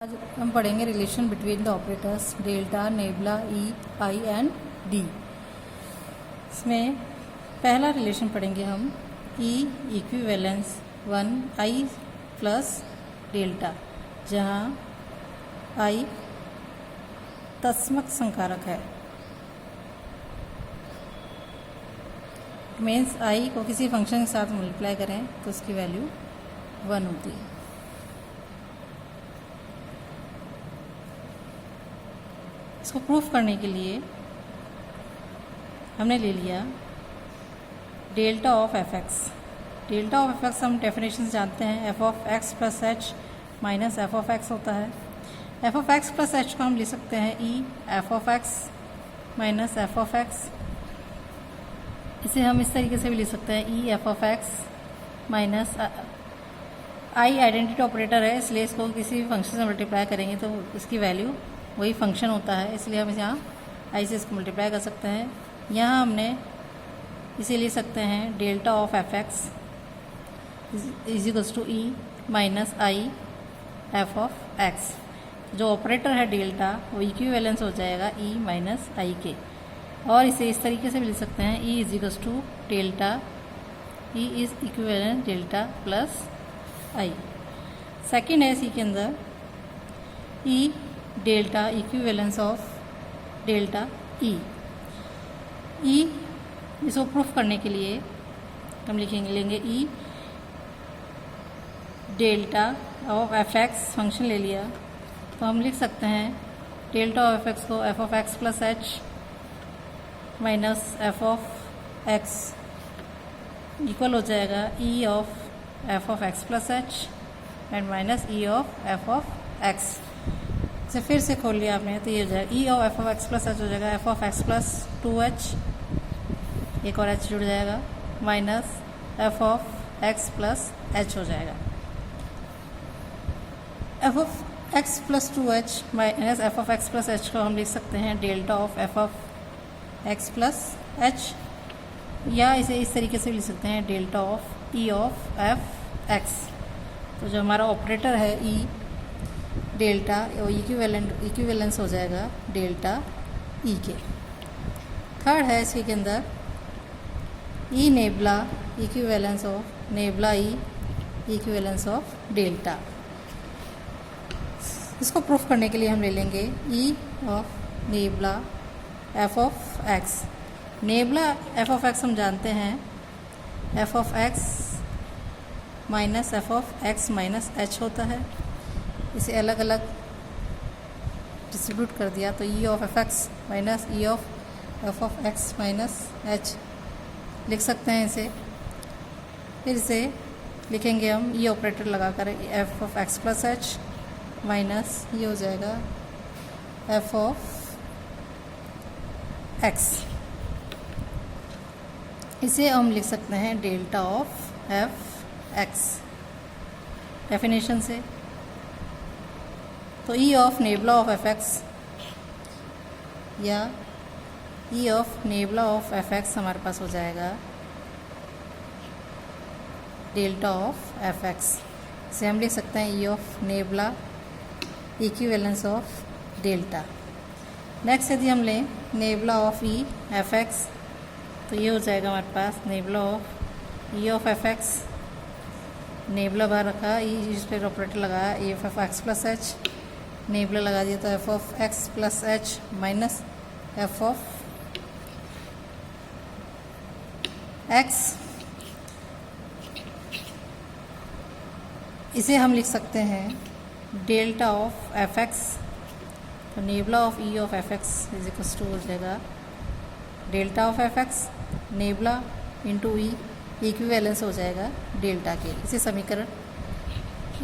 आज हम पढ़ेंगे relation between the operators delta, nebula, E, I and D. इसमें पहला रिलेशन पढ़ेंगे हम ई इक्विवेलेंस 1 आई प्लस डेल्टा, जहाँ आई तस्मक संकारक है। मीन्स आई को किसी फंक्शन के साथ मल्टीप्लाई करें तो उसकी वैल्यू 1 होती है। इसको प्रूफ करने के लिए हमने ले लिया delta of F x. Delta of F x हम डेफिनेशन से जानते हैं, F of x plus H minus F of x होता है। F of x plus H को हम लिख सकते हैं E F of x minus F of x. इसे हम इस तरीके से भी लिख सकते हैं E F of x minus I identity operator है, इसलिए इसको किसी भी फंक्शन से मल्टीप्लाई करेंगे तो इसकी वैल्यू वही फंक्शन होता है, इसलिए हम यहाँ आई से इसको मल्टीप्लाई कर सकते हैं। यहाँ हमने इसे ले सकते हैं delta of F x is equals to E minus I F of X. जो ऑपरेटर है डेल्टा वो इक्विवेलेंस हो जाएगा ई माइनस आई के, और इसे इस तरीके से भी लिख सकते हैं E is equals to delta, E is equivalent delta plus I. Second है इसी के अंदर E delta equivalence of delta E. इसको प्रूफ करने के लिए हम लेंगे E delta of F X. Function ले लिया तो हम लिख सकते हैं डेल्टा ऑफ एफ एक्स को F of x plus H minus F of X equal हो जाएगा E of F of x plus H and minus E of F of x. इसे फिर से खोल लिया आपने तो ये हो जाएगा E of F of x plus H हो जाएगा F of x plus 2h, एक और h जुड़ जाएगा, minus F of x plus h हो जाएगा। F of x plus 2h minus F of x plus h को हम लिख सकते हैं delta of F of x plus h, या इसे इस तरीके से भी लिख सकते हैं delta of E of F x. तो जो हमारा ऑपरेटर है ई डेल्टा इक्विवेलेंस हो जाएगा डेल्टा ई के। थर्ड है इसके के अंदर E nabla equivalence of nabla E equivalence of delta. इसको प्रूफ करने के लिए हम ले लेंगे E of nabla f of x. Nabla f of x हम जानते हैं F of x minus F of x minus h होता है। इसे अलग अलग डिस्ट्रीब्यूट कर दिया तो E of F x minus E of x minus h लिख सकते हैं इसे। फिर इसे लिखेंगे हम ई ऑपरेटर लगाकर F of x plus H minus ये हो जाएगा एफ ऑफ एक्स। इसे हम लिख सकते हैं delta of F x definition से। तो E of nabla of F x या E of nabla of F x हमारे पास हो जाएगा डेल्टा ऑफ एफ एक्स। इसे हम लिख सकते हैं E of nabla equivalence of delta. Next यदि हम लें nabla of E f x तो ये हो जाएगा हमारे पास nabla of E of F x, nabla बाहर रखा, ई इस पर ऑपरेटर लगाया E of x plus h, nabla लगा दिया तो f of x plus H minus F of x. इसे हम लिख सकते हैं डेल्टा ऑफ एफ एक्स। तो nabla of E of F x is equals to हो जाएगा delta of F x nabla into E equivalence हो जाएगा डेल्टा के। इसे समीकरण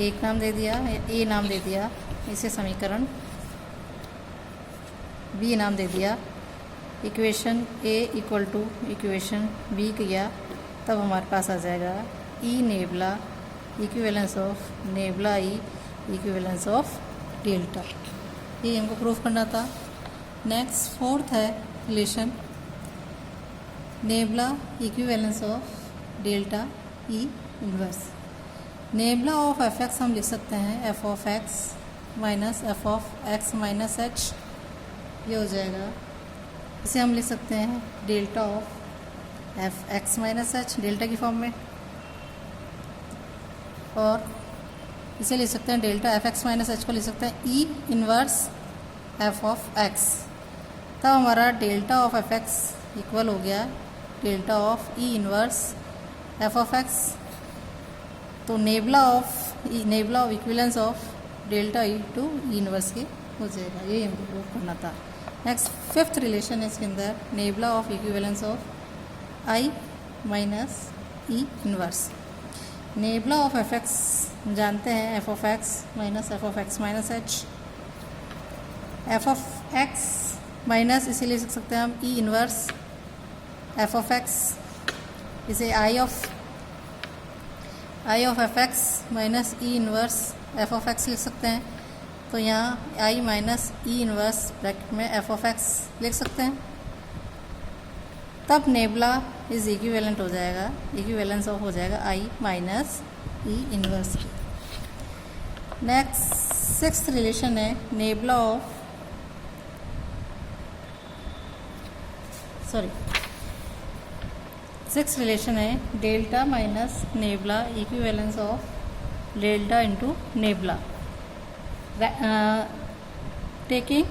एक नाम दे दिया, ए नाम दे दिया, इसे समीकरण बी नाम दे दिया। Equation A equal to equation B किया तब हमारे पास आ जाएगा E nabla equivalence of nabla E equivalence of delta. ये हमको प्रूफ करना था। नेक्स्ट फोर्थ है relation nabla equivalence of delta E inverse. Nabla of F x हम लिख सकते हैं F of x minus F of x minus h, ये हो जाएगा। इसे हम लिख सकते हैं delta of F x minus H, delta की फॉर्म में, और इसे लिख सकते हैं delta f x minus h को लिख सकते हैं E inverse f of x. तब हमारा delta of F x equal हो गया delta of E inverse f of x. तो nabla of equivalence of delta E to E inverse की हो जाएगा, यही हमको प्रूव करना था। नेक्स्ट फिफ्थ रिलेशन है इसके अंदर, nabla of equivalence of I minus E inverse. Nabla of F x जानते हैं F of x minus F of x minus h. F of x minus इसीलिए लिख सकते हैं हम E inverse f of x, इसे I of F x minus E inverse f of x लिख सकते हैं। तो यहाँ I minus E inverse bracket में एफ ऑफ एक्स लिख सकते हैं। तब नेबला इज इक्विवेलेंट हो जाएगा, इक्विवेलेंस ऑफ हो जाएगा आई माइनस ई इनवर्स की। नेक्स्ट सिक्स्थ रिलेशन है नेबला ऑफ सिक्स रिलेशन है delta minus nabla equivalence of delta into nabla. Taking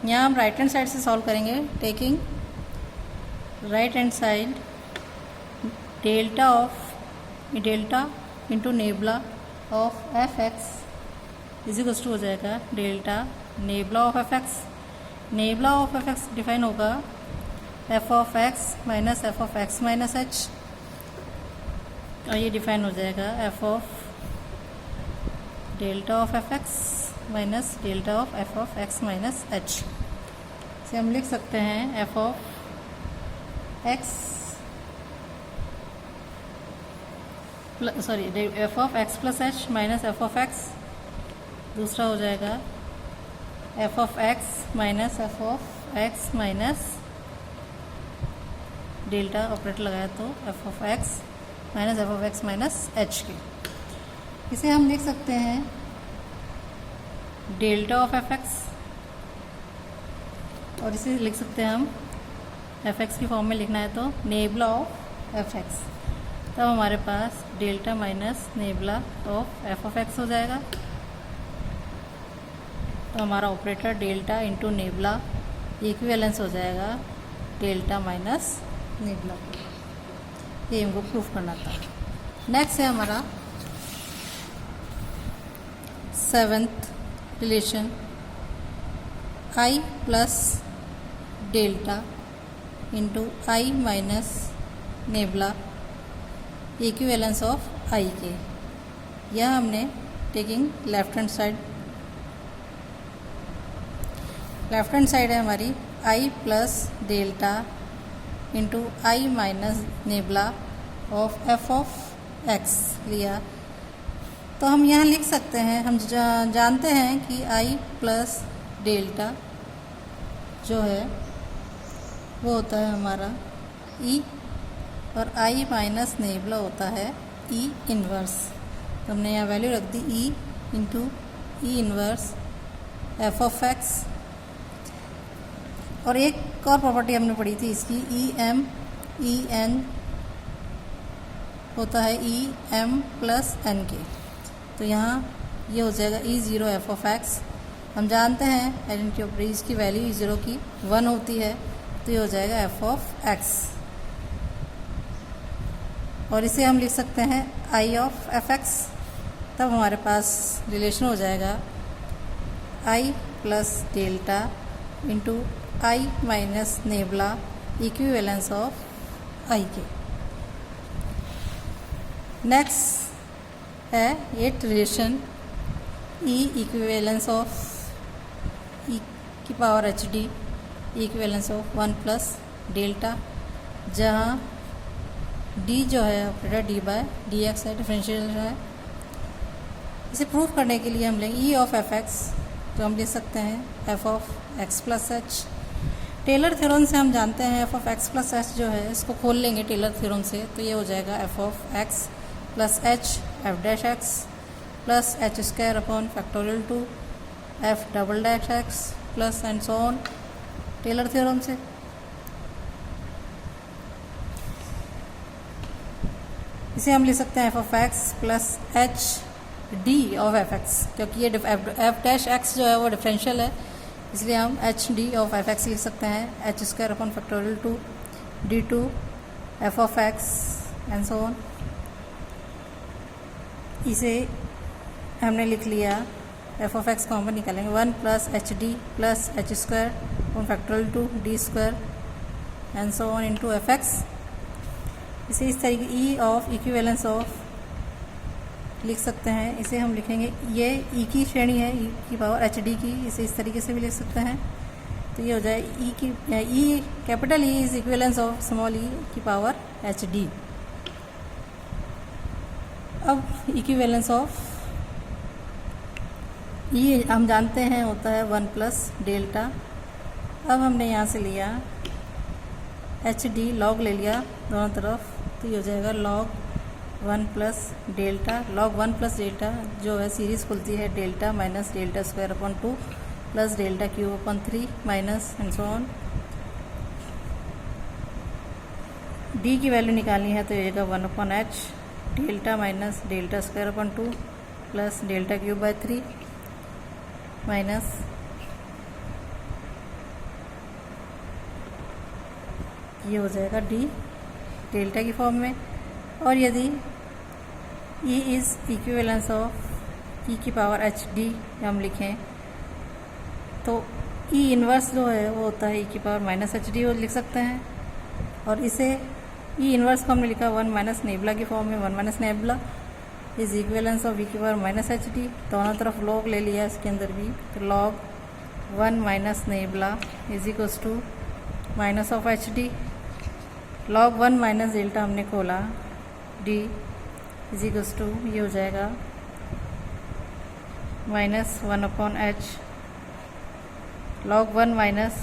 यहाँ हम राइट हैंड साइड से सॉल्व करेंगे। Taking right hand side delta into nabla of F x is equals to हो जाएगा delta nabla of F x. Nabla of F x define होगा f of x minus F of x minus H, और ये define हो जाएगा F of delta of F x minus delta of x minus H. इसे हम लिख सकते हैं F of x plus H minus F of x. दूसरा हो जाएगा F of x minus F of x minus delta operator लगाया तो f of x minus H की। इसे हम लिख सकते हैं डेल्टा ऑफ एफ एक्स, और इसे लिख सकते हैं हम एफ एक्स की फॉर्म में लिखना है तो नेबला ऑफ एफ एक्स। तब हमारे पास delta minus nabla of x हो जाएगा। तो हमारा operator delta into nabla equivalence हो जाएगा डेल्टा माइनस नेबला। ये हमको प्रूफ करना था। नेक्स्ट है हमारा seventh relation I plus delta into I minus nabla equivalence of I के। यह हमने टेकिंग लेफ्ट हैंड साइड है हमारी I plus delta into I minus nabla of F of x लिया। तो हम यहाँ लिख सकते हैं, हम जानते हैं कि आई प्लस डेल्टा जो है वो होता है हमारा ई, और आई माइनस नेबला होता है ई इनवर्स। तो हमने यहाँ वैल्यू रख दी E into E inverse f of x. और एक और प्रॉपर्टी हमने पढ़ी थी इसकी, ई एन होता है ई एम प्लस एन के। तो यहाँ ये हो जाएगा ई ज़ीरो एफ ऑफ एक्स। हम जानते हैं आइडेंटिटी ऑपरेटर्स की वैल्यू ई ज़ीरो की 1 होती है, तो ये हो जाएगा एफ ऑफ एक्स। और इसे हम लिख सकते हैं आई ऑफ एफ एक्स। तब हमारे पास रिलेशन हो जाएगा I plus delta into I minus nabla equivalence of I के। नेक्स्ट है eight relation E equivalence of E की power h D equivalence of 1 plus delta, जहाँ डी जो है operator D by D x है, differential है। इसे proof करने के लिए हम लेंगे ई ऑफ एफ एक्स, तो हम लिख सकते हैं F of x plus H. Taylor theorem से हम जानते हैं F of x plus H जो है, इसको खोल लेंगे टेलर थ्योरम से, तो ये हो जाएगा F of x plus H F dash X plus H square upon factorial 2 F double dash X plus and so on Taylor theorem से। इसे हम लिख सकते हैं F of x plus H D of F X, क्योंकि ये F dash x जो है वो डिफरेंशियल है, इसलिए हम H D of F X लिख सकते हैं H square upon factorial 2 D two F of X and so on. इसे हमने लिख लिया, एफ ऑफ एक्स कॉमन निकालेंगे 1 plus H D plus H square upon factorial 2 D square and so on into F x. इसे इस तरीके ई of equivalence of लिख सकते हैं। इसे हम लिखेंगे, ये ई की श्रेणी है, ई की पावर एच डी की, इसे इस तरीके से भी लिख सकते हैं। तो ये हो जाए ई की E capital E is equivalence of small E की पावर एच डी। अब इक्विवेलेंस ऑफ ई हम जानते हैं होता है 1 प्लस डेल्टा। अब हमने यहाँ से लिया एच डी लॉग ले लिया दोनों तरफ, तो ये हो जाएगा log 1 plus delta, log 1 plus delta जो है सीरीज़ खुलती है delta minus delta square upon 2 plus delta cube upon 3 minus and so on. D की वैल्यू निकालनी है तो ये होगा 1 upon H delta minus delta square upon 2 plus delta cube by 3 minus ये हो जाएगा डी डेल्टा की फॉर्म में। और यदि E is equivalence of E की पावर एच डी हम लिखें तो E इन्वर्स जो है वो होता है ई की पावर माइनस एच डी वो लिख सकते हैं। और इसे E इन्वर्स को हमने लिखा 1 माइनस नेबला की फॉर्म में, 1 minus nabla is equivalence of E की पावर माइनस एच डी। दोनों तरफ लॉग ले लिया इसके अंदर भी, तो log 1 minus nabla is equals to minus of H D. Log 1 minus delta हमने खोला डी इज इक्वल्स टू ये हो जाएगा minus 1 upon H log 1 minus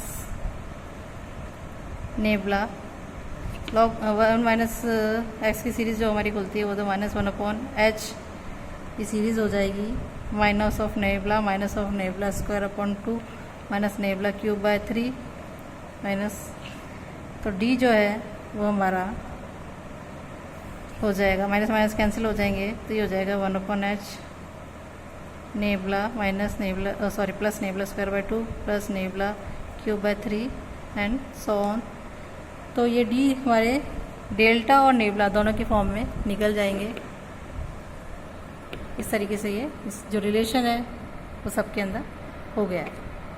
nabla. Log 1 minus X की सीरीज़ जो हमारी खुलती है वो तो माइनस 1 अपॉन एच की सीरीज़ हो जाएगी, minus of nabla square upon 2 minus nabla cube by 3 minus, तो डी जो है वो हमारा हो जाएगा, माइनस माइनस कैंसिल हो जाएंगे, तो ये हो जाएगा 1 upon H nebula minus nebula plus nebula square by 2 plus nebula cube by 3 and so on. तो ये डी हमारे डेल्टा और नेबला दोनों की फॉर्म में निकल जाएंगे। इस तरीके से ये जो रिलेशन है वो सबके अंदर हो गया है।